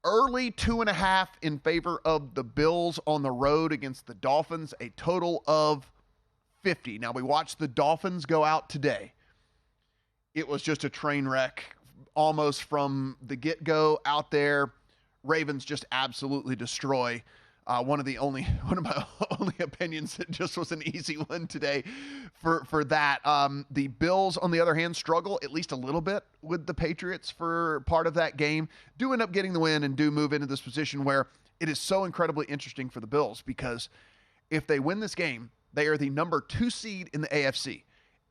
early 2.5 in favor of the Bills on the road against the Dolphins, a total of 50. Now, we watched the Dolphins go out today. It was just a train wreck almost from the get-go out there. Ravens just absolutely destroy. One of my only opinions that just was an easy one today for that. The Bills, on the other hand, struggle at least a little bit with the Patriots for part of that game. Do end up getting the win and do move into this position where it is so incredibly interesting for the Bills, because if they win this game, they are the number 2 seed in the AFC.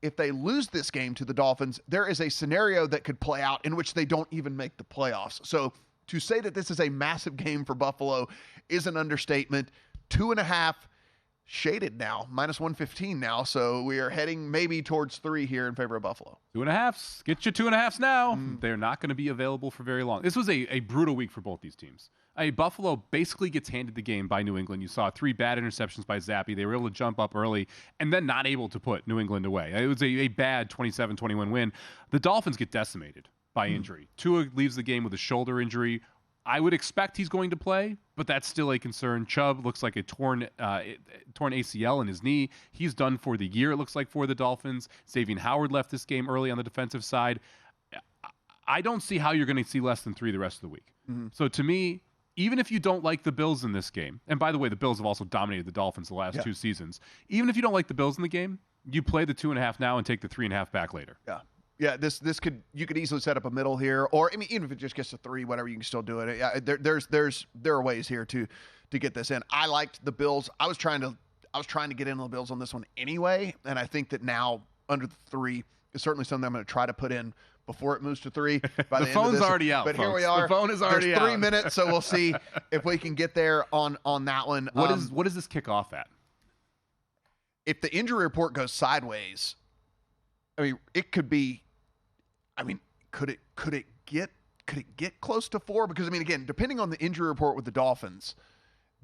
If they lose this game to the Dolphins, there is a scenario that could play out in which they don't even make the playoffs. So to say that this is a massive game for Buffalo is an understatement. 2.5 shaded now, minus 115 now. So we are heading maybe towards 3 here in favor of Buffalo. 2.5s. Get your 2.5s now. They're not going to be available for very long. This was a brutal week for both these teams. Buffalo basically gets handed the game by New England. You saw 3 bad interceptions by Zappi. They were able to jump up early and then not able to put New England away. It was a bad 27-21 win. The Dolphins get decimated by injury. Tua leaves the game with a shoulder injury. I would expect he's going to play, but that's still a concern. Chubb looks like a torn ACL in his knee. He's done for the year, it looks like, for the Dolphins. Xavier Howard left this game early on the defensive side. I don't see how you're going to see less than 3 the rest of the week. So to me, even if you don't like the Bills in this game, and by the way, the Bills have also dominated the Dolphins the last 2 seasons. Even if you don't like the Bills in the game, you play the 2.5 now and take the 3.5 back later. Yeah, you could easily set up a middle here, or I mean, even if it just gets to 3, whatever, you can still do it. Yeah, there are ways here to get this in. I liked the Bills. I was trying to get in on the Bills on this one anyway, and I think that now under the 3 is certainly something I'm going to try to put in before it moves to 3. By the phone's already out, but folks. Here we are. The phone is already out. There's 3 minutes, so we'll see if we can get there on that one. What does this kick off at? If the injury report goes sideways, I mean, it could be. I mean, could it get close to 4? Because I mean, again, depending on the injury report with the Dolphins,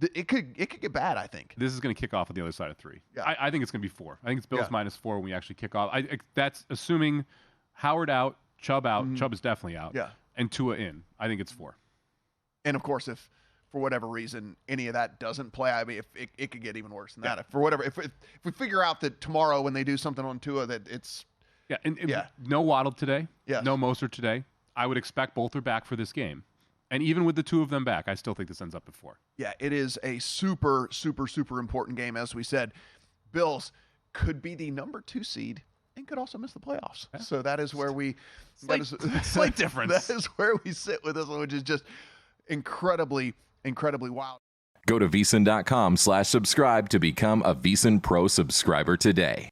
it could get bad. I think this is going to kick off on the other side of 3. Yeah. I think it's going to be 4. I think it's Bills minus 4 when we actually kick off. That's assuming Howard out, Chubb out. Chubb is definitely out. Yeah, and Tua in. I think it's 4. And of course, if for whatever reason any of that doesn't play, I mean, if it could get even worse than that. If we figure out that tomorrow when they do something on Tua that it's no Waddle today. Yeah. No Mostert today. I would expect both are back for this game. And even with the 2 of them back, I still think this ends up at 4. Yeah, it is a super, super, super important game. As we said, Bills could be the number 2 seed and could also miss the playoffs. Yeah. So that is where slight difference. That is where we sit with this one, which is just incredibly, incredibly wild. Go to VSiN.com/subscribe to become a VSiN Pro subscriber today.